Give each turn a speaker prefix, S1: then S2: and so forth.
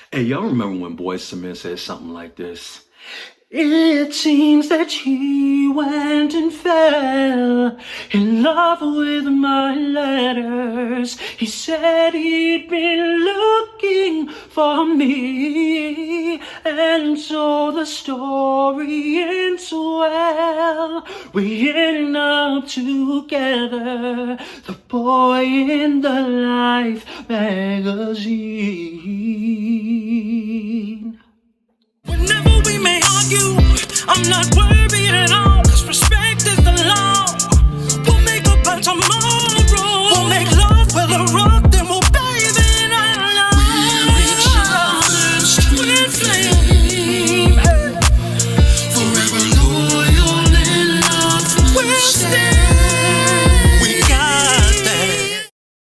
S1: Hey, y'all remember when Boyz II Men said something like this? It seems that he went and fell in love with my letters. He said he'd been looking for me, and so the story ends well. We end up together, the boy in the Life magazine.
S2: Whenever we may argue, I'm not